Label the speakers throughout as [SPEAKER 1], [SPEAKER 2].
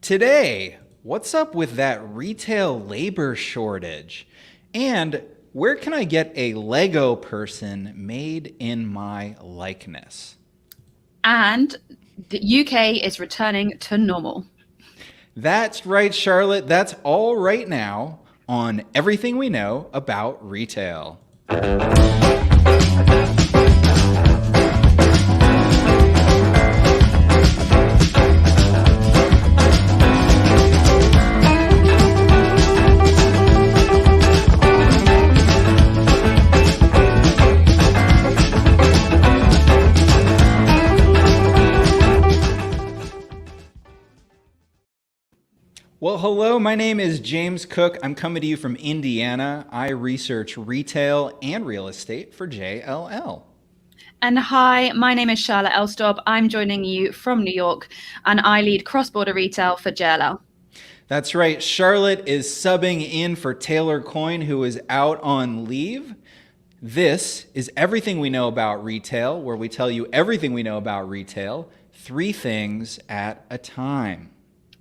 [SPEAKER 1] Today, what's up with that retail labor shortage? And where can I get a Lego person made in my likeness?
[SPEAKER 2] And the UK is returning to normal.
[SPEAKER 1] That's right, Charlotte. That's all right now on everything we know about retail. Well, hello, my name is James Cook. I'm coming to you from Indiana. I research retail and real estate for JLL.
[SPEAKER 2] And hi, my name is Charlotte Elstob. I'm joining you from New York, and I lead cross-border retail for JLL.
[SPEAKER 1] That's right, Charlotte is subbing in for Taylor Coyne, who is out on leave. This is Everything We Know About Retail, where we tell you everything we know about retail, 3 things at a time.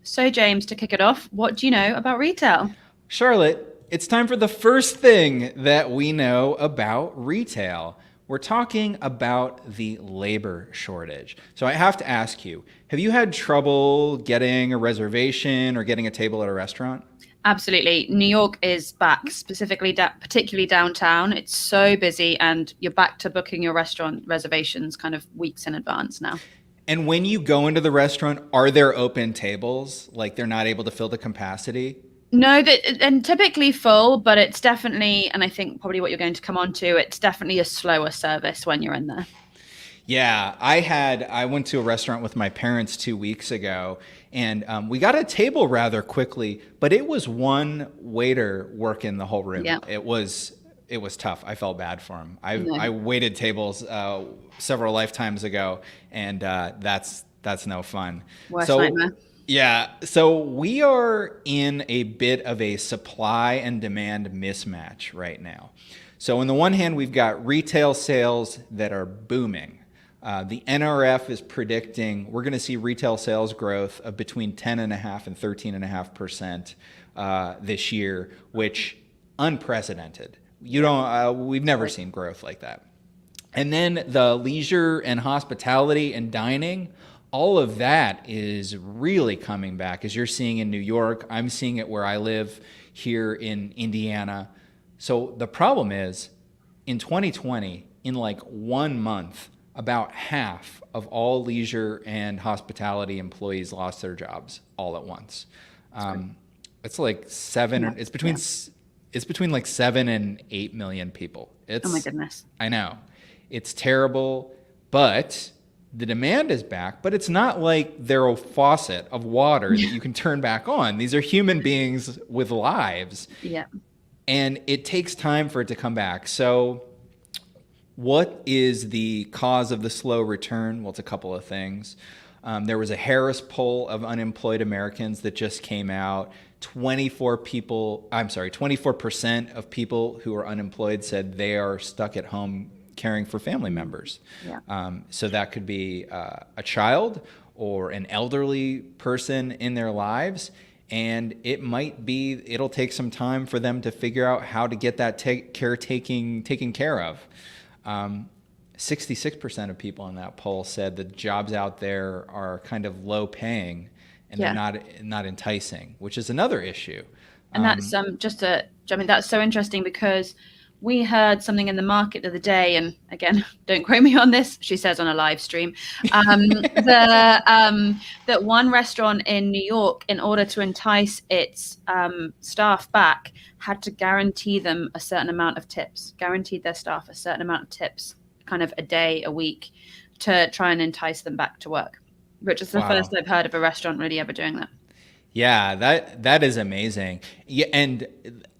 [SPEAKER 2] So, James, to kick it off, what do you know about retail?
[SPEAKER 1] Charlotte, it's time for the first thing that we know about retail. We're talking about the labor shortage. So I have to ask you, have you had trouble getting a reservation or getting a table at a restaurant?
[SPEAKER 2] Absolutely. New York is back, particularly downtown. It's so busy, and you're back to booking your restaurant reservations kind of weeks in advance now.
[SPEAKER 1] And when you go into the restaurant, are there open tables? Like they're not able to fill the capacity?
[SPEAKER 2] No, and typically full, but it's definitely, and I think probably what you're going to come on to, it's definitely a slower service when you're in there.
[SPEAKER 1] Yeah, I went to a restaurant with my parents 2 weeks ago, and we got a table rather quickly, but it was one waiter working the whole room.
[SPEAKER 2] Yeah.
[SPEAKER 1] It was tough. I felt bad for him.
[SPEAKER 2] No.
[SPEAKER 1] I waited tables several lifetimes ago, and that's no fun.
[SPEAKER 2] Worst
[SPEAKER 1] So
[SPEAKER 2] nightmare.
[SPEAKER 1] yeah, so we are in a bit of a supply and demand mismatch right now. So on the one hand, we've got retail sales that are booming. The NRF is predicting we're going to see retail sales growth of between 10.5 and 13.5% this year, which unprecedented. We've never seen growth like that. And then the leisure and hospitality and dining, all of that is really coming back, as you're seeing in New York. I'm seeing it where I live here in Indiana. So the problem is, in 2020, in like 1 month, about half of all leisure and hospitality employees lost their jobs all at once. It's like it's between like 7 and 8 million people.
[SPEAKER 2] Oh my goodness.
[SPEAKER 1] I know. It's terrible, but the demand is back, but it's not like they're a faucet of water that you can turn back on. These are human beings with lives.
[SPEAKER 2] Yeah.
[SPEAKER 1] And it takes time for it to come back. So what is the cause of the slow return? Well, it's a couple of things. There was a Harris poll of unemployed Americans that just came out. 24% of people who are unemployed said they are stuck at home caring for family members.
[SPEAKER 2] Yeah.
[SPEAKER 1] So that could be a child or an elderly person in their lives. And it'll take some time for them to figure out how to get that taken care of. 66% of people in that poll said the jobs out there are kind of low paying and
[SPEAKER 2] Yeah.
[SPEAKER 1] they're not enticing, which is another issue.
[SPEAKER 2] And that's that's so interesting because we heard something in the market the other day, and again, don't quote me on this, she says on a live stream, that one restaurant in New York, in order to entice its staff back, had to guaranteed their staff a certain amount of tips, kind of a day, a week, to try and entice them back to work, which is the
[SPEAKER 1] Wow.
[SPEAKER 2] first I've heard of a restaurant really ever doing that.
[SPEAKER 1] Yeah, that is amazing. Yeah, and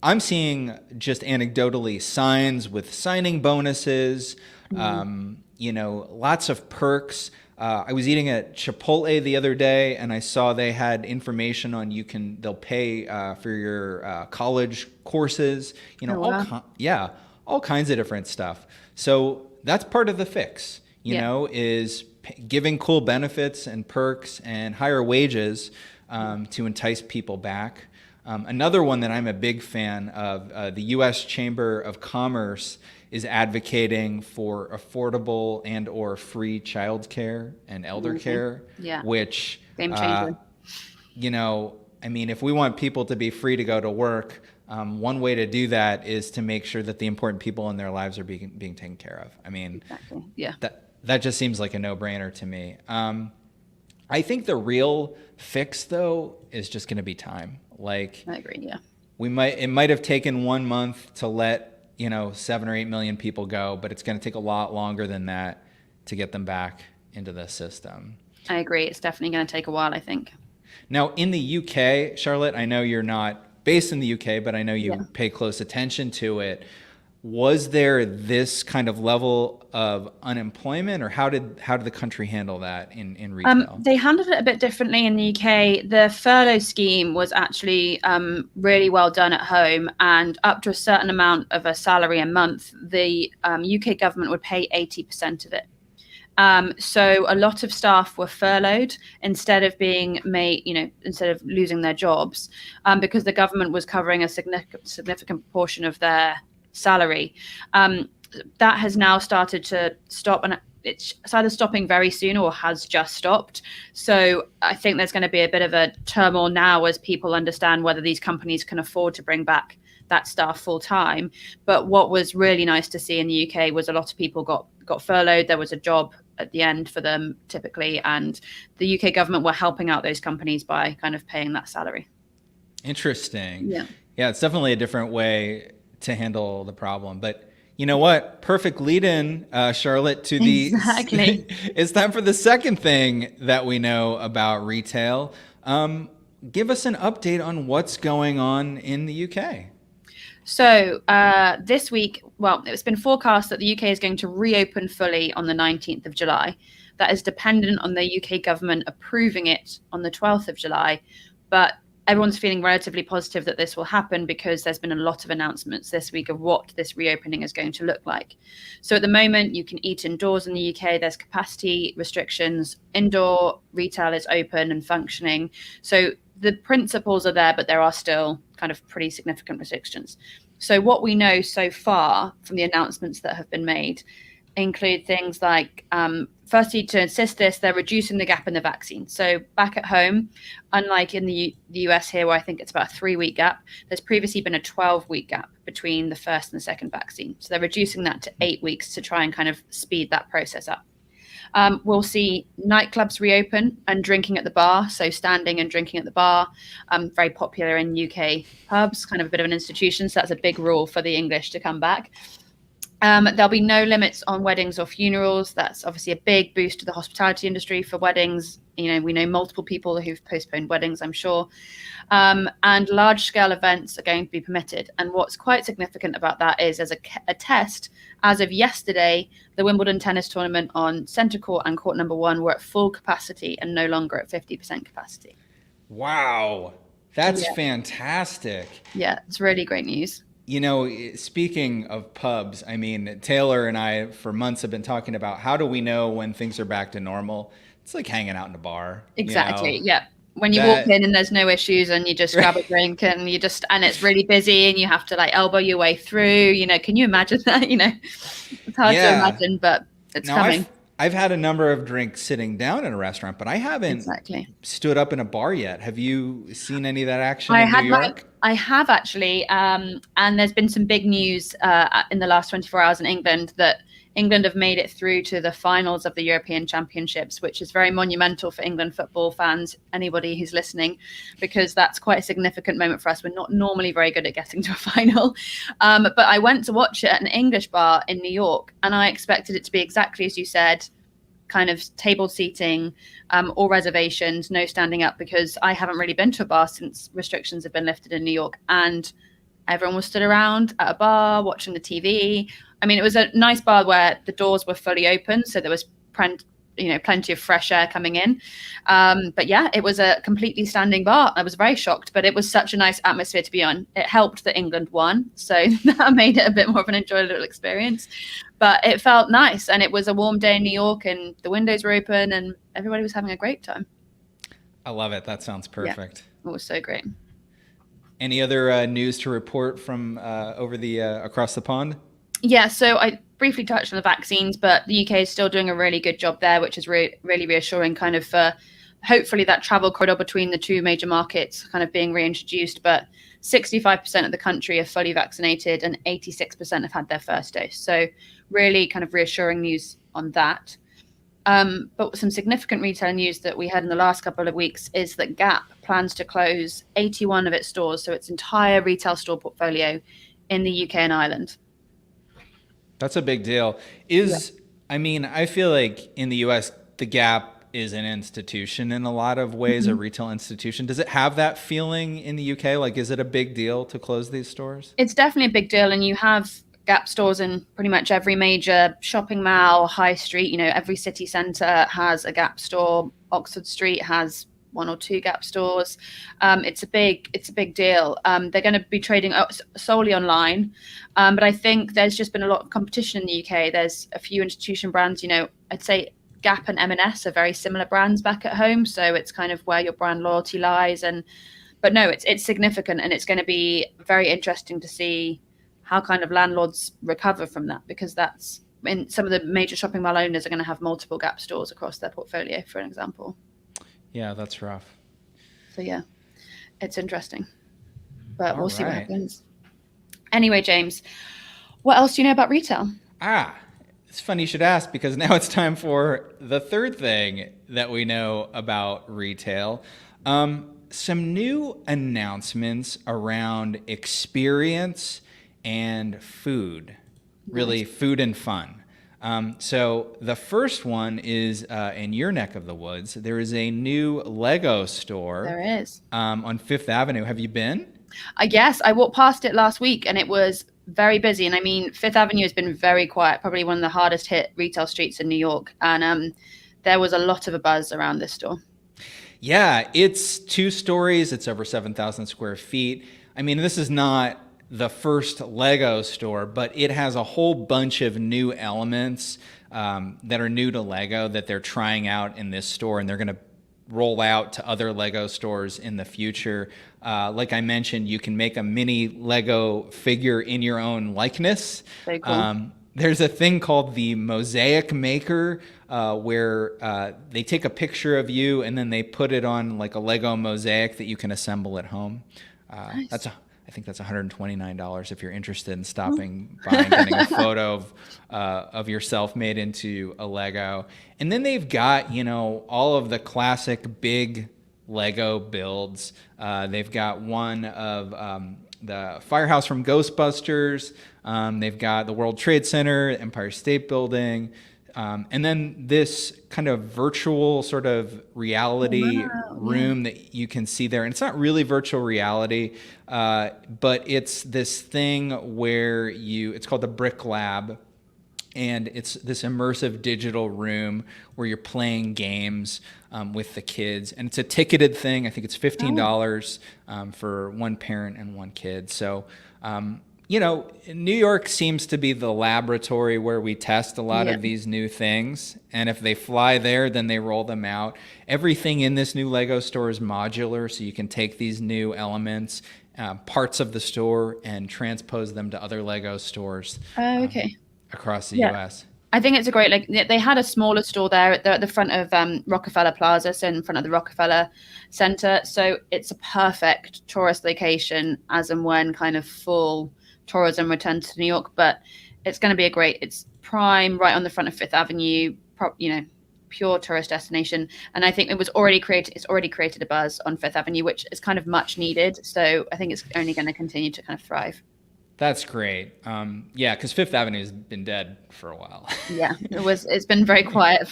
[SPEAKER 1] I'm seeing just anecdotally signs with signing bonuses, lots of perks. I was eating at Chipotle the other day, and I saw they had information on they'll pay for your college courses.
[SPEAKER 2] Oh, wow.
[SPEAKER 1] All kinds of different stuff. So that's part of the fix. is giving cool benefits and perks and higher wages to entice people back. Another one that I'm a big fan of, the U.S. Chamber of Commerce is advocating for affordable and or free childcare and elder care, which,
[SPEAKER 2] game changer.
[SPEAKER 1] I mean, if we want people to be free to go to work, one way to do that is to make sure that the important people in their lives are being taken care of. I mean, that just seems like a no-brainer to me. I think the real fix, though, is just going to be time. Like,
[SPEAKER 2] I agree. Yeah,
[SPEAKER 1] it might have taken 1 month to let 7 or 8 million people go, but it's going to take a lot longer than that to get them back into the system.
[SPEAKER 2] I agree. It's definitely going to take a while, I think.
[SPEAKER 1] Now, in the UK, Charlotte, I know you're not based in the UK, but I know you pay close attention to it. Was there this kind of level of unemployment, or how did the country handle that in retail?
[SPEAKER 2] They handled it a bit differently in the UK. The furlough scheme was actually really well done at home, and up to a certain amount of a salary a month, the UK government would pay 80% of it. So a lot of staff were furloughed instead of being instead of losing their jobs, because the government was covering a significant proportion of their salary. That has now started to stop, and it's either stopping very soon or has just stopped. So I think there's going to be a bit of a turmoil now as people understand whether these companies can afford to bring back that staff full time. But what was really nice to see in the UK was a lot of people got furloughed. There was a job at the end for them typically, and the UK government were helping out those companies by kind of paying that salary.
[SPEAKER 1] Interesting. Yeah, it's definitely a different way to handle the problem. But you know what? Perfect lead-in, Charlotte, to the...
[SPEAKER 2] Exactly.
[SPEAKER 1] It's time for the second thing that we know about retail. Give us an update on what's going on in the UK.
[SPEAKER 2] So this week, it's been forecast that the UK is going to reopen fully on the 19th of July. That is dependent on the UK government approving it on the 12th of July. But everyone's feeling relatively positive that this will happen because there's been a lot of announcements this week of what this reopening is going to look like. So at the moment, you can eat indoors in the UK. There's capacity restrictions. Indoor retail is open and functioning. So the principles are there, but there are still kind of pretty significant restrictions. So what we know so far from the announcements that have been made include things like, firstly, to assist this, they're reducing the gap in the vaccine. So back at home, unlike in the US here, where I think it's about a 3-week gap, there's previously been a 12-week gap between the first and the second vaccine. So they're reducing that to 8 weeks to try and kind of speed that process up. We'll see nightclubs reopen and drinking at the bar. So standing and drinking at the bar, very popular in UK pubs, kind of a bit of an institution. So that's a big rule for the English to come back. There'll be no limits on weddings or funerals. That's obviously a big boost to the hospitality industry for weddings. We know multiple people who've postponed weddings, I'm sure. And large-scale events are going to be permitted. And what's quite significant about that is, as a test, as of yesterday, the Wimbledon tennis tournament on centre court and court number 1 were at full capacity and no longer at 50% capacity.
[SPEAKER 1] Wow, that's fantastic.
[SPEAKER 2] Yeah, it's really great news.
[SPEAKER 1] Speaking of pubs, I mean, Taylor and I for months have been talking about how do we know when things are back to normal? It's like hanging out in a bar.
[SPEAKER 2] Exactly. Yeah. When you walk in and there's no issues and you just grab a drink and and it's really busy and you have to elbow your way through, can you imagine that? It's hard to imagine, but it's coming.
[SPEAKER 1] I've had a number of drinks sitting down in a restaurant, but I haven't stood up in a bar yet. Have you seen any of that action in New York?
[SPEAKER 2] I have actually, and there's been some big news in the last 24 hours in England that England have made it through to the finals of the European Championships, which is very monumental for England football fans, anybody who's listening, because that's quite a significant moment for us. We're not normally very good at getting to a final. But I went to watch it at an English bar in New York, and I expected it to be exactly as you said, kind of table seating, or reservations, no standing up, because I haven't really been to a bar since restrictions have been lifted in New York. And everyone was stood around at a bar watching the TV. I mean, it was a nice bar where the doors were fully open, so there was plenty of fresh air coming in. But yeah, it was a completely standing bar. I was very shocked, but it was such a nice atmosphere to be on. It helped that England won, so that made it a bit more of an enjoyable experience. But it felt nice, and it was a warm day in New York, and the windows were open, and everybody was having a great time.
[SPEAKER 1] I love it. That sounds perfect.
[SPEAKER 2] Yeah, it was so great.
[SPEAKER 1] Any other news to report from over the across the pond?
[SPEAKER 2] Yeah, so I briefly touched on the vaccines, but the UK is still doing a really good job there, which is really reassuring, kind of for hopefully that travel corridor between the two major markets kind of being reintroduced. But 65% of the country are fully vaccinated and 86% have had their first dose. So really kind of reassuring news on that. But some significant retail news that we had in the last couple of weeks is that Gap plans to close 81 of its stores, so its entire retail store portfolio in the UK and Ireland.
[SPEAKER 1] That's a big deal. I mean, I feel like in the US, the Gap is an institution in a lot of ways, a retail institution. Does it have that feeling in the UK? Like, is it a big deal to close these stores?
[SPEAKER 2] It's definitely a big deal. And you have Gap stores in pretty much every major shopping mall, high street. Every city centre has a Gap store. Oxford Street has one or two Gap stores. It's a big deal. They're going to be trading solely online, but I think there's just been a lot of competition in the UK. There's a few institution brands. I'd say Gap and M&S are very similar brands back at home, so it's kind of where your brand loyalty lies. But no, it's significant, and it's going to be very interesting to see how kind of landlords recover from that, because some of the major shopping mall owners are going to have multiple Gap stores across their portfolio, for an example.
[SPEAKER 1] Yeah, that's rough.
[SPEAKER 2] So yeah, it's interesting, but we'll see what
[SPEAKER 1] right.
[SPEAKER 2] happens. Anyway, James, what else do you know about retail?
[SPEAKER 1] It's funny you should ask, because now it's time for the third thing that we know about retail. Some new announcements around experience and food, really food and fun. So the first one is in your neck of the woods. There is a new Lego store.
[SPEAKER 2] There is.
[SPEAKER 1] On Fifth Avenue. Have you been?
[SPEAKER 2] Yes, I walked past it last week, and it was very busy. And I mean, Fifth Avenue has been very quiet, probably one of the hardest hit retail streets in New York. And there was a lot of a buzz around this store.
[SPEAKER 1] Yeah, it's 2 stories. It's over 7,000 square feet. I mean, this is not the first Lego store, but it has a whole bunch of new elements that are new to Lego that they're trying out in this store, and they're going to roll out to other Lego stores in the future. Like I mentioned, you can make a mini Lego figure in your own likeness.
[SPEAKER 2] Very cool.
[SPEAKER 1] There's a thing called the Mosaic Maker, where they take a picture of you and then they put it on like a Lego mosaic that you can assemble at home.
[SPEAKER 2] Nice.
[SPEAKER 1] I think that's $129 if you're interested in stopping by and getting a photo of yourself made into a Lego. And then they've got, all of the classic big Lego builds. They've got one of the firehouse from Ghostbusters. They've got the World Trade Center, Empire State Building. And then this kind of virtual sort of reality room that you can see there. And it's not really virtual reality, but it's this thing where it's called the Brick Lab. And it's this immersive digital room where you're playing games with the kids. And it's a ticketed thing. I think it's $15 for one parent and one kid. So, New York seems to be the laboratory where we test a lot of these new things. And if they fly there, then they roll them out. Everything in this new Lego store is modular, so you can take these new elements, parts of the store, and transpose them to other Lego stores across the U.S.
[SPEAKER 2] I think it's a great, they had a smaller store there at the front of Rockefeller Plaza, so in front of the Rockefeller Center. So it's a perfect tourist location as and when kind of full tourism returns to New York, but it's going to be it's prime right on the front of Fifth Avenue, pure tourist destination. And I think it's already created a buzz on Fifth Avenue, which is kind of much needed. So I think it's only going to continue to kind of thrive.
[SPEAKER 1] That's great. Because Fifth Avenue has been dead for a while.
[SPEAKER 2] Yeah, it's been very quiet.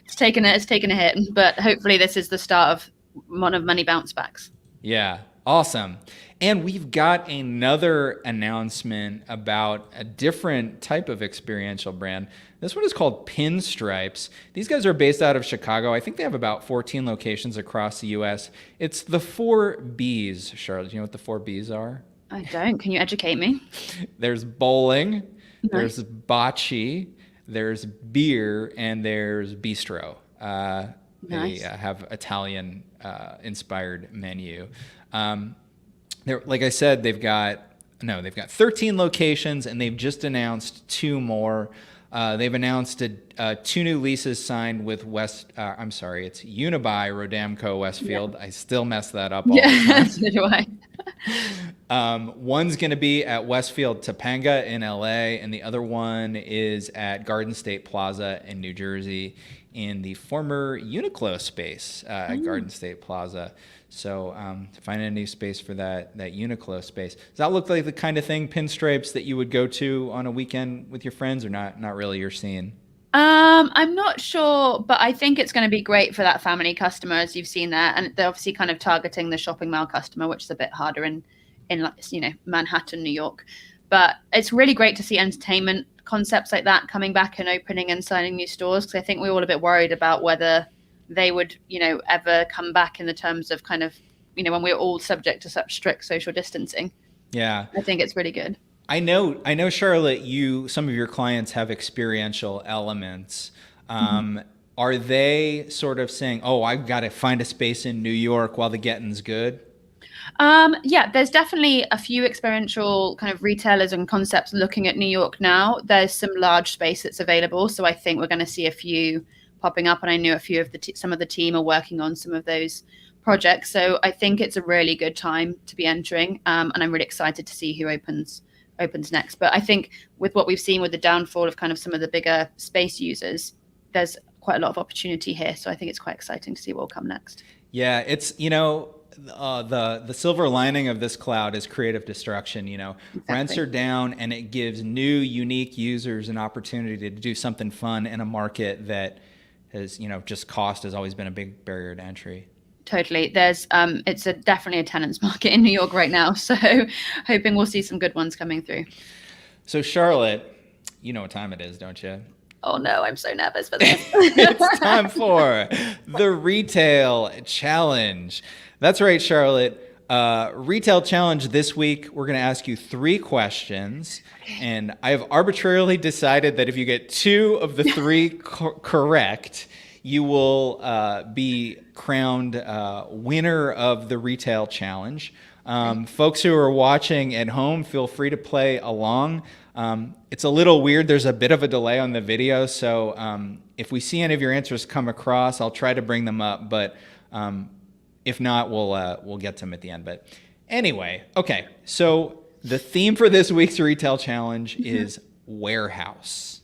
[SPEAKER 2] It's taken a hit, but hopefully this is the start of one of many bounce backs.
[SPEAKER 1] Yeah. Awesome. And we've got another announcement about a different type of experiential brand. This one is called Pinstripes. These guys are based out of Chicago. I think they have about 14 locations across the U.S. It's the 4Bs, Charlotte. Do you know what the 4Bs are?
[SPEAKER 2] I don't. Can you educate me?
[SPEAKER 1] There's bowling,
[SPEAKER 2] Nice.
[SPEAKER 1] there's bocce, there's beer, and there's bistro.
[SPEAKER 2] Nice.
[SPEAKER 1] They have Italian inspired menu. Like I said, they've got 13 locations, and they've just announced 2 more. They've announced 2 new leases signed with it's Unibail Rodamco Westfield. Yeah. I still mess that up all the time.
[SPEAKER 2] So do I.
[SPEAKER 1] One's going to be at Westfield Topanga in LA, and the other one is at Garden State Plaza in New Jersey in the former Uniqlo space at Garden State Plaza. So finding a new space for that Uniqlo space. Does that look like the kind of thing, Pinstripes, that you would go to on a weekend with your friends, or not really your scene?
[SPEAKER 2] I'm not sure, but I think it's going to be great for that family customer, as you've seen there. And they're obviously kind of targeting the shopping mall customer, which is a bit harder in Manhattan, New York. But it's really great to see entertainment concepts like that coming back and opening and signing new stores, because I think we're all a bit worried about whether they would, ever come back in the terms of kind of, when we're all subject to such strict social distancing.
[SPEAKER 1] Yeah.
[SPEAKER 2] I think it's really good.
[SPEAKER 1] I know, Charlotte, some of your clients have experiential elements. Are they sort of saying, oh, I've got to find a space in New York while the getting's good?
[SPEAKER 2] Yeah, there's definitely a few experiential kind of retailers and concepts looking at New York now. There's some large space that's available. So I think we're going to see a few popping up. And I know a few of some of the team are working on some of those projects. So I think it's a really good time to be entering. And I'm really excited to see who opens next. But I think with what we've seen with the downfall of kind of some of the bigger space users, there's quite a lot of opportunity here. So I think it's quite exciting to see what will come next.
[SPEAKER 1] Yeah, it's, the silver lining of this cloud is creative destruction. Exactly. Rents are down, and it gives new, unique users an opportunity to do something fun in a market that has, just cost has always been a big barrier to entry.
[SPEAKER 2] Totally. There's it's definitely a tenants market in New York right now. So hoping we'll see some good ones coming through.
[SPEAKER 1] So Charlotte, you know what time it is, don't you?
[SPEAKER 2] Oh no, I'm so nervous for this.
[SPEAKER 1] It's time for the Retail Challenge. That's right, Charlotte. Retail Challenge this week, we're going to ask you 3 questions. And I have arbitrarily decided that if you get 2 of the 3 correct, you will be crowned winner of the Retail Challenge. Folks who are watching at home, feel free to play along. It's a little weird. There's a bit of a delay on the video. So if we see any of your answers come across, I'll try to bring them up. But if not, we'll get to them at the end. But anyway, okay. So the theme for this week's Retail Challenge is warehouse.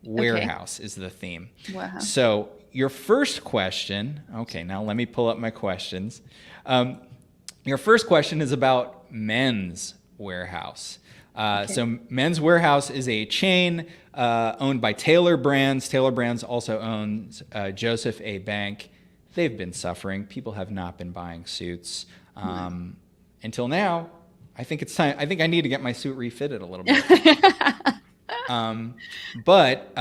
[SPEAKER 1] Warehouse is the theme.
[SPEAKER 2] Warehouse.
[SPEAKER 1] So your first question, okay, now let me pull up my questions. Your first question is about Men's Warehouse. So Men's Warehouse is a chain owned by Taylor Brands. Taylor Brands also owns Joseph A. Bank. They've been suffering. People have not been buying suits until now. I think it's time. I think I need to get my suit refitted a little bit. But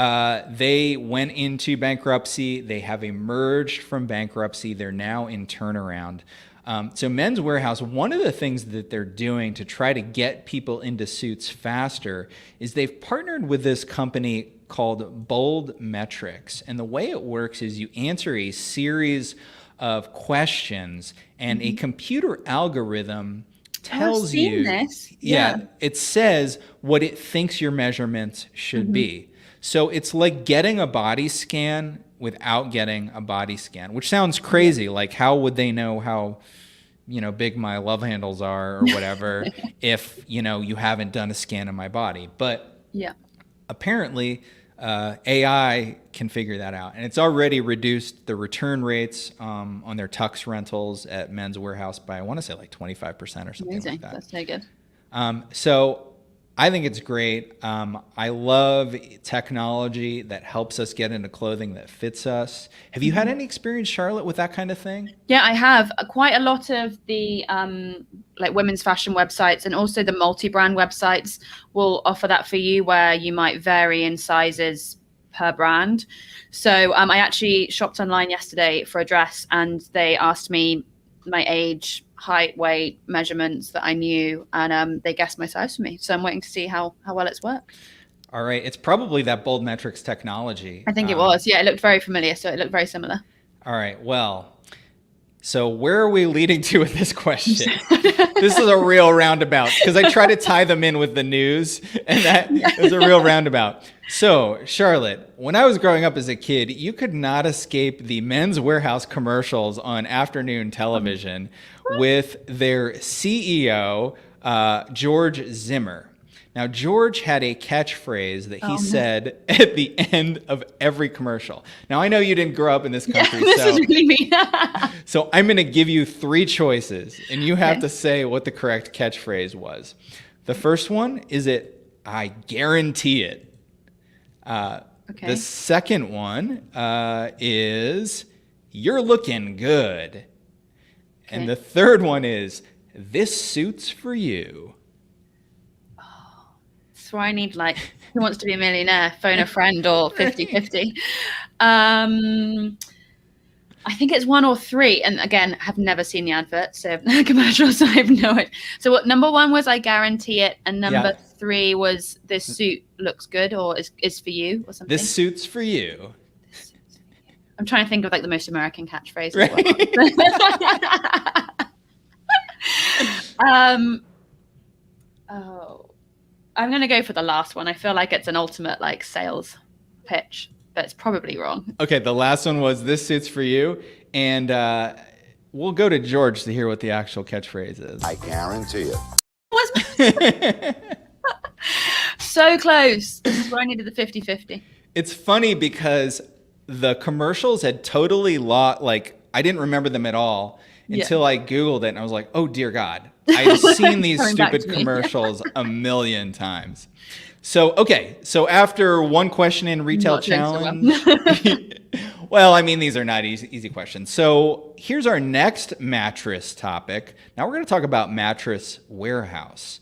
[SPEAKER 1] they went into bankruptcy. They have emerged from bankruptcy. They're now in turnaround. So Men's Warehouse, one of the things that they're doing to try to get people into suits faster is they've partnered with this company called Bold Metrics. And the way it works is you answer a series of questions, and a computer algorithm tells you,
[SPEAKER 2] this.
[SPEAKER 1] It says what it thinks your measurements should be. So it's like getting a body scan without getting a body scan, which sounds crazy. Like, how would they know how, big my love handles are or whatever if, you haven't done a scan of my body? But apparently AI can figure that out. And it's already reduced the return rates on their tux rentals at Men's Warehouse by, I want to say, like 25% or something.
[SPEAKER 2] Amazing.
[SPEAKER 1] Like that.
[SPEAKER 2] That's so good.
[SPEAKER 1] So I think it's great. I love technology that helps us get into clothing that fits us. Have you had any experience, Charlotte, with that kind of thing?
[SPEAKER 2] Yeah, I have quite a lot of the like women's fashion websites and also the multi-brand websites will offer that for you where you might vary in sizes per brand. So I actually shopped online yesterday for a dress and they asked me my age, height, weight, measurements that I knew, and they guessed my size for me. So I'm waiting to see how well it's worked.
[SPEAKER 1] All right. It's probably that bold metrics technology.
[SPEAKER 2] I think it was. Yeah, it looked very familiar, so it looked very similar.
[SPEAKER 1] All right. Well, so where are we leading to with this question? This is a real roundabout because I try to tie them in with the news, and that is a real roundabout. So, Charlotte, when I was growing up as a kid, you could not escape the Men's Warehouse commercials on afternoon television with their CEO, George Zimmer. Now, George had a catchphrase that he said at the end of every commercial. Now, I know you didn't grow up in this country,
[SPEAKER 2] this is really me.
[SPEAKER 1] so I'm going to give you 3 choices, and you have to say what the correct catchphrase was. The first one is I guarantee it. The second one is you're looking good. And the third one is this suit's for you.
[SPEAKER 2] So I need like Who Wants to Be a Millionaire, Phone a Friend, or 50-50. I think it's 1 or 3. And again, have never seen the advert, so commercials, so I have no idea. So what, number 1 was I guarantee it, and number 3 was this suit looks good or is for you or something.
[SPEAKER 1] This suit's for you.
[SPEAKER 2] I'm trying to think of like the most American catchphrase.
[SPEAKER 1] Right.
[SPEAKER 2] I'm going to go for the last one. I feel like it's an ultimate like sales pitch, but it's probably wrong.
[SPEAKER 1] Okay, the last one was this suit's for you. And we'll go to George to hear what the actual catchphrase is.
[SPEAKER 3] I guarantee
[SPEAKER 2] it. So close. This is where I needed the 50-50.
[SPEAKER 1] It's funny because the commercials had totally I didn't remember them at all until I Googled it and I was like, oh dear God. I've seen these stupid commercials a million times. So, okay. So after one question in retail challenge, well, I mean, these are not easy questions. So here's our next mattress topic. Now we're going to talk about Mattress Warehouse.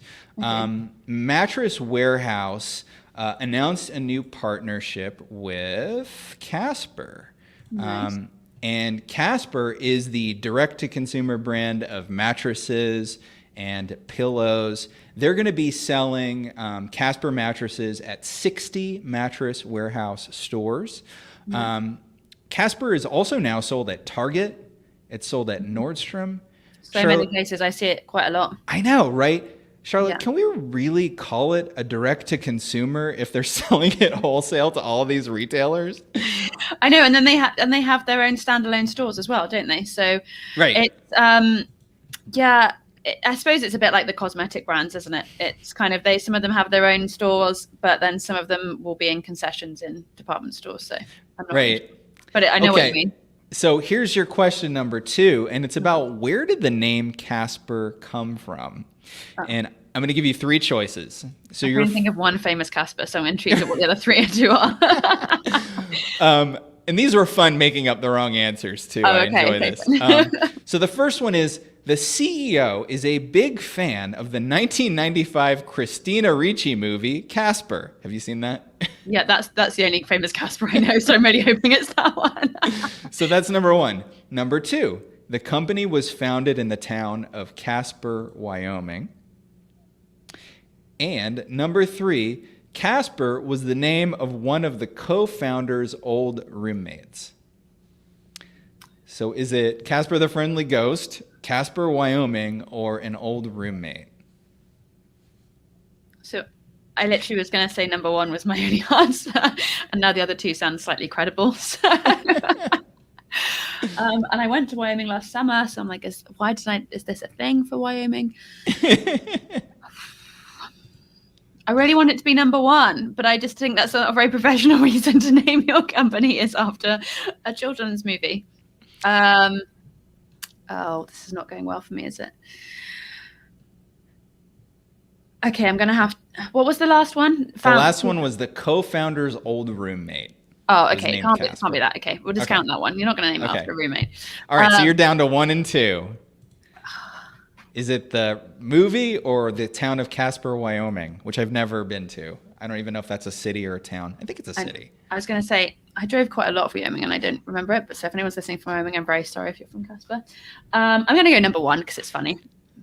[SPEAKER 1] Mattress Warehouse announced a new partnership with Casper.
[SPEAKER 2] Nice.
[SPEAKER 1] And Casper is the direct-to-consumer brand of mattresses and pillows. They're going to be selling Casper mattresses at 60 Mattress Warehouse stores. Casper is also now sold at Target. It's sold at Nordstrom.
[SPEAKER 2] So many places. I see it quite a lot.
[SPEAKER 1] I know, right? Charlotte, can we really call it a direct-to-consumer if they're selling it wholesale to all of these retailers?
[SPEAKER 2] I know, and then they have their own standalone stores as well, don't they? So
[SPEAKER 1] right.
[SPEAKER 2] It's I suppose it's a bit like the cosmetic brands, isn't it? It's kind of some of them have their own stores, but then some of them will be in concessions in department stores. So I'm not
[SPEAKER 1] right.
[SPEAKER 2] But I know what you mean.
[SPEAKER 1] So here's your question number 2, and it's about where did the name Casper come from? And I'm going to give you 3 choices. So
[SPEAKER 2] I can think of one famous Casper, so I'm intrigued at what the other 2 are.
[SPEAKER 1] And these were fun making up the wrong answers too. I enjoy this. So the first one is the CEO is a big fan of the 1995 Christina Ricci movie Casper. Have you seen that?
[SPEAKER 2] Yeah, that's the only famous Casper I know, so I'm really hoping it's that one.
[SPEAKER 1] So that's number 1. Number 2, the company was founded in the town of Casper, Wyoming. And number 3, Casper was the name of one of the co-founders' old roommates. So is it Casper the Friendly Ghost, Casper, Wyoming, or an old roommate?
[SPEAKER 2] So I literally was going to say number 1 was my only answer, and now the other 2 sound slightly credible. So. And I went to Wyoming last summer, so I'm like, is this a thing for Wyoming? I really want it to be number 1, but I just think that's not a very professional reason to name your company is after a children's movie. Oh, this is not going well for me, is it? Okay, I'm gonna have. What was the last one?
[SPEAKER 1] The last one was the co-founder's old roommate.
[SPEAKER 2] Oh,
[SPEAKER 1] Was
[SPEAKER 2] okay. It
[SPEAKER 1] named
[SPEAKER 2] can't be
[SPEAKER 1] Casper.
[SPEAKER 2] that. Okay, we'll
[SPEAKER 1] Okay.
[SPEAKER 2] discount that one. You're not gonna name it
[SPEAKER 1] Okay.
[SPEAKER 2] after a roommate.
[SPEAKER 1] All right. So you're down to 1 and 2. Is it the movie or the town of Casper, Wyoming, which I've never been to? I don't even know if that's a city or a town. I think it's a city.
[SPEAKER 2] I was going to say, I drove quite a lot of Wyoming and I don't remember it. But so if anyone's listening from Wyoming, I'm very sorry if you're from Casper. I'm going to go number 1 because it's funny.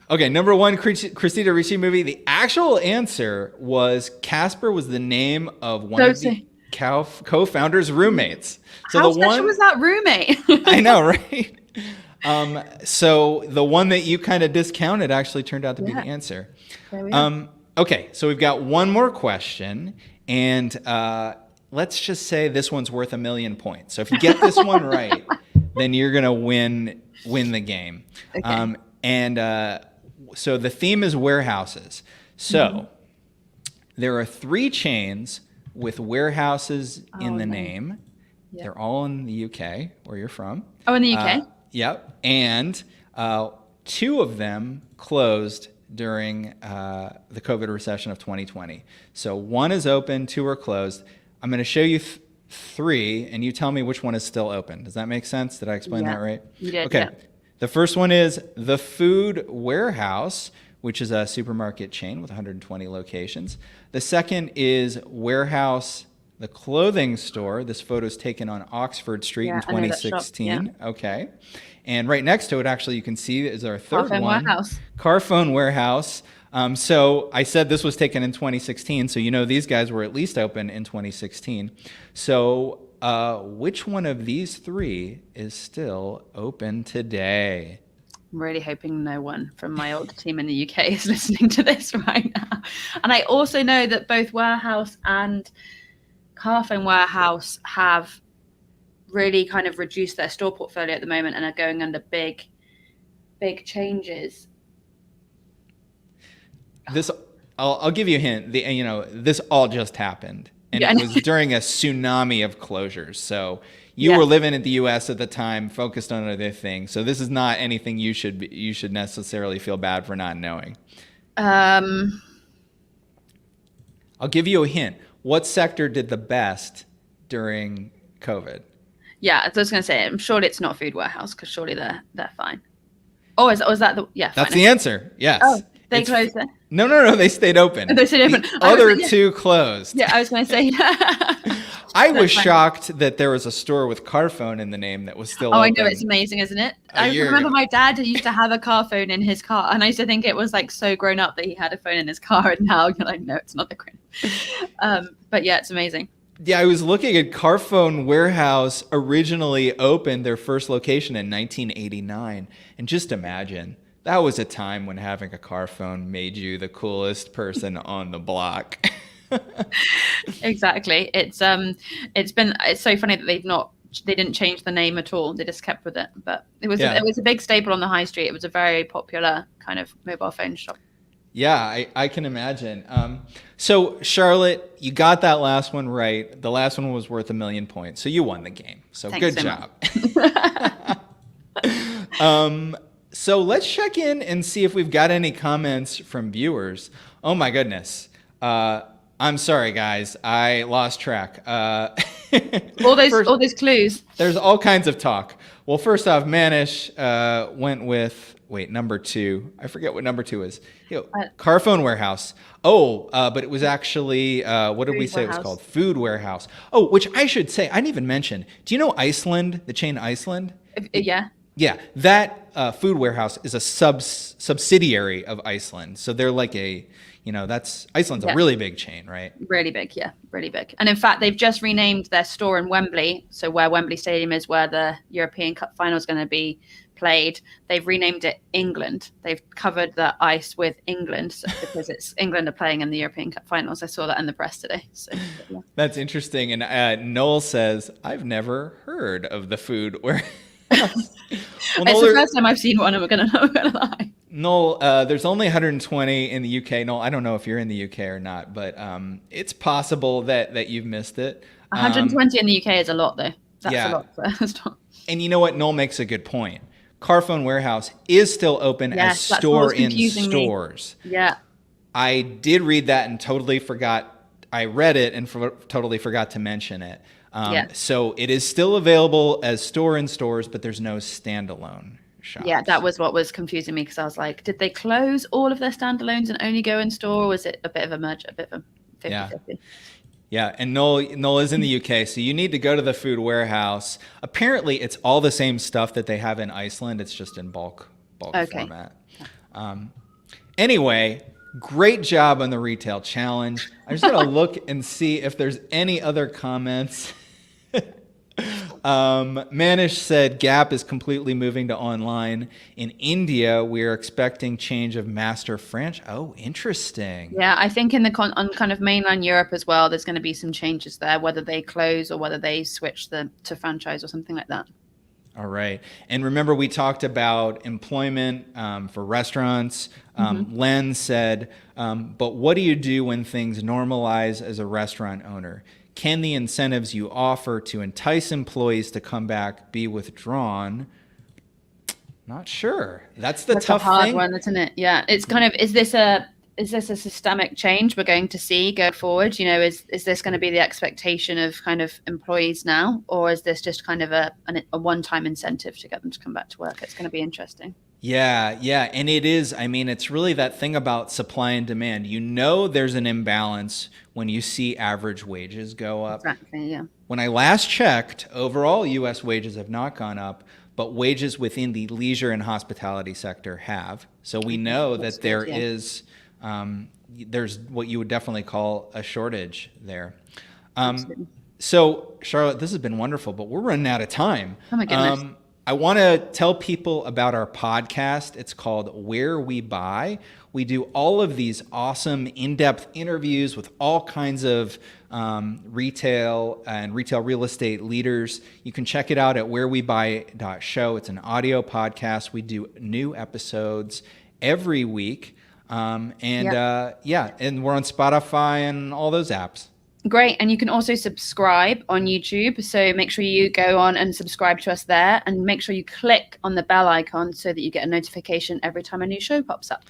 [SPEAKER 1] Okay, number 1, Christina Ricci movie. The actual answer was Casper was the name of one of the co-founders' roommates. So
[SPEAKER 2] How
[SPEAKER 1] the
[SPEAKER 2] special
[SPEAKER 1] one
[SPEAKER 2] was that roommate?
[SPEAKER 1] I know, right? So the one that you kind of discounted actually turned out to be the answer.
[SPEAKER 2] There we are.
[SPEAKER 1] Okay, so we've got one more question, and let's just say this one's worth 1 million points. So if you get this one right, then you're gonna win the game.
[SPEAKER 2] Okay.
[SPEAKER 1] So the theme is warehouses. So there are 3 chains with warehouses in the name. Yep. They're all in the UK, where you're from.
[SPEAKER 2] Oh, in the UK?
[SPEAKER 1] Yep. And 2 of them closed during the COVID recession of 2020. So 1 is open, 2 are closed. I'm going to show you 3, and you tell me which one is still open. Does that make sense? Did I explain that right?
[SPEAKER 2] You did.
[SPEAKER 1] Okay.
[SPEAKER 2] Yeah.
[SPEAKER 1] The first one is the Food Warehouse, which is a supermarket chain with 120 locations. The second is Warehouse, the clothing store. This photo is taken on Oxford Street in 2016. Yeah. Okay. And right next to it, actually, you can see is our third
[SPEAKER 2] Carphone
[SPEAKER 1] one.
[SPEAKER 2] Warehouse.
[SPEAKER 1] Carphone Warehouse. So I said this was taken in 2016, so you know these guys were at least open in 2016. So which one of these 3 is still open today?
[SPEAKER 2] I'm really hoping no one from my old team in the UK is listening to this right now. And I also know that both Warehouse and Carphone Warehouse have really kind of reduced their store portfolio at the moment and are going under big changes.
[SPEAKER 1] This, I'll give you a hint. This all just happened, and it was during a tsunami of closures. So you were living in the U.S. at the time, focused on other things. So this is not anything you should necessarily feel bad for not knowing.
[SPEAKER 2] I'll
[SPEAKER 1] give you a hint. What sector did the best during COVID?
[SPEAKER 2] Yeah, I was going to say, I'm sure it's not Food Warehouse because surely they're fine. Oh, is that the
[SPEAKER 1] That's the answer. Yes.
[SPEAKER 2] Oh, they closed it.
[SPEAKER 1] No. They stayed open.
[SPEAKER 2] They stayed open.
[SPEAKER 1] The other 2 closed.
[SPEAKER 2] Yeah, I was going to say.
[SPEAKER 1] I was shocked that there was a store with Carphone in the name that was still open.
[SPEAKER 2] I know, it's amazing, isn't it? I remember my dad used to have a car phone in his car, and I used to think it was like so grown up that he had a phone in his car, and now you're like, no, it's not that grown. But yeah, it's amazing.
[SPEAKER 1] Yeah, I was looking at Carphone Warehouse originally opened their first location in 1989. And just imagine, that was a time when having a car phone made you the coolest person on the block.
[SPEAKER 2] Exactly. It's so funny that they didn't change the name at all. They just kept with it. But it was a big staple on the high street. It was a very popular kind of mobile phone shop.
[SPEAKER 1] Yeah, I can imagine. So Charlotte, you got that last one right. The last one was worth 1 million points. So you won the game. So
[SPEAKER 2] Thanks
[SPEAKER 1] good
[SPEAKER 2] so
[SPEAKER 1] job. So let's check in and see if we've got any comments from viewers. Oh my goodness. I'm sorry, guys. I lost track.
[SPEAKER 2] All those clues.
[SPEAKER 1] There's all kinds of talk. Well, first off, Manish went with number 2. I forget what number 2 is. Carphone Warehouse. But it was actually what did we say it was called? Food Warehouse. Oh, which I should say I didn't even mention. Do you know Iceland? The chain Iceland?
[SPEAKER 2] Yeah.
[SPEAKER 1] Yeah, that Food Warehouse is a subsidiary of Iceland. So they're like that's Iceland's a really big chain, right?
[SPEAKER 2] Really big, yeah, really big. And in fact, they've just renamed their store in Wembley. So where Wembley Stadium is, where the European Cup final is going to be played, they've renamed it England. They've covered the ice with England because it's England are playing in the European Cup finals. I saw that in the press today. So, yeah.
[SPEAKER 1] That's interesting. And Noel says, I've never heard of the Food Warehouse.
[SPEAKER 2] It's the first time I've seen one, I'm gonna lie.
[SPEAKER 1] Noel, there's only 120 in the UK. Noel, I don't know if you're in the UK or not, but it's possible that you've missed it.
[SPEAKER 2] 120 in the UK is a lot, though. That's a lot.
[SPEAKER 1] And you know what? Noel makes a good point. Carphone Warehouse is still open as store in stores.
[SPEAKER 2] Yeah.
[SPEAKER 1] I did read that and totally forgot. I read it and totally forgot to mention it. So it is still available as store in stores, but there's no standalone shops.
[SPEAKER 2] Yeah, that was what was confusing me, because I was like, did they close all of their standalones and only go in store, or was it a bit of a merger, a bit of a 50-50?
[SPEAKER 1] Yeah, and Noel is in the UK, so you need to go to the food warehouse. Apparently, it's all the same stuff that they have in Iceland. It's just in bulk format. Anyway, great job on the retail challenge. I just gotta look and see if there's any other comments. Manish said Gap is completely moving to online. In India, we're expecting change of master franchise. Oh, interesting.
[SPEAKER 2] Yeah, I think on kind of mainland Europe as well, there's going to be some changes there, whether they close or whether they switch to franchise or something like that.
[SPEAKER 1] All right. And remember, we talked about employment for restaurants. Len said, but what do you do when things normalize as a restaurant owner? Can the incentives you offer to entice employees to come back be withdrawn? Not sure. That's the tough
[SPEAKER 2] hard
[SPEAKER 1] thing.
[SPEAKER 2] one, isn't it? Yeah. It's kind of, is this a systemic change we're going to see go forward? You know, is this going to be the expectation of kind of employees now, or is this just kind of a one-time incentive to get them to come back to work? It's going to be interesting.
[SPEAKER 1] Yeah. And it is, I mean, it's really that thing about supply and demand. You know, there's an imbalance when you see average wages go up.
[SPEAKER 2] Exactly, yeah.
[SPEAKER 1] When I last checked, overall U.S. wages have not gone up, but wages within the leisure and hospitality sector have. So we know that there is, there's what you would definitely call a shortage there. So, Charlotte, this has been wonderful, but we're running out of time.
[SPEAKER 2] Oh my goodness.
[SPEAKER 1] I want to tell people about our podcast. It's called Where We Buy. We do all of these awesome in-depth interviews with all kinds of retail and retail real estate leaders. You can check it out at wherewebuy.show. It's an audio podcast. We do new episodes every week. And we're on Spotify and all those apps.
[SPEAKER 2] Great. And you can also subscribe on YouTube. So make sure you go on and subscribe to us there, and make sure you click on the bell icon so that you get a notification every time a new show pops up.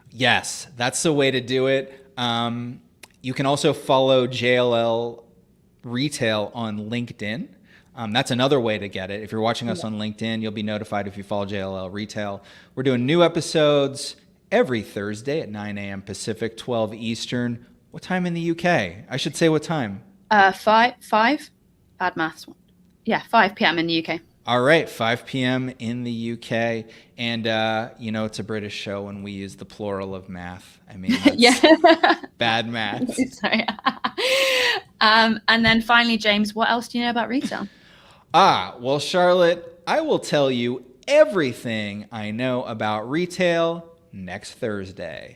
[SPEAKER 1] Yes, that's the way to do it. You can also follow JLL Retail on LinkedIn. That's another way to get it. If you're watching us on LinkedIn, you'll be notified if you follow JLL Retail. We're doing new episodes every Thursday at 9 a.m. Pacific, 12 Eastern. What time in the UK? I should say what time.
[SPEAKER 2] 5. Bad maths. Yeah, 5 p.m. in the UK.
[SPEAKER 1] All right, 5 p.m. in the UK. And, it's a British show when we use the plural of math. I mean, that's bad math.
[SPEAKER 2] Sorry. And then finally, James, what else do you know about retail?
[SPEAKER 1] Well, Charlotte, I will tell you everything I know about retail next Thursday.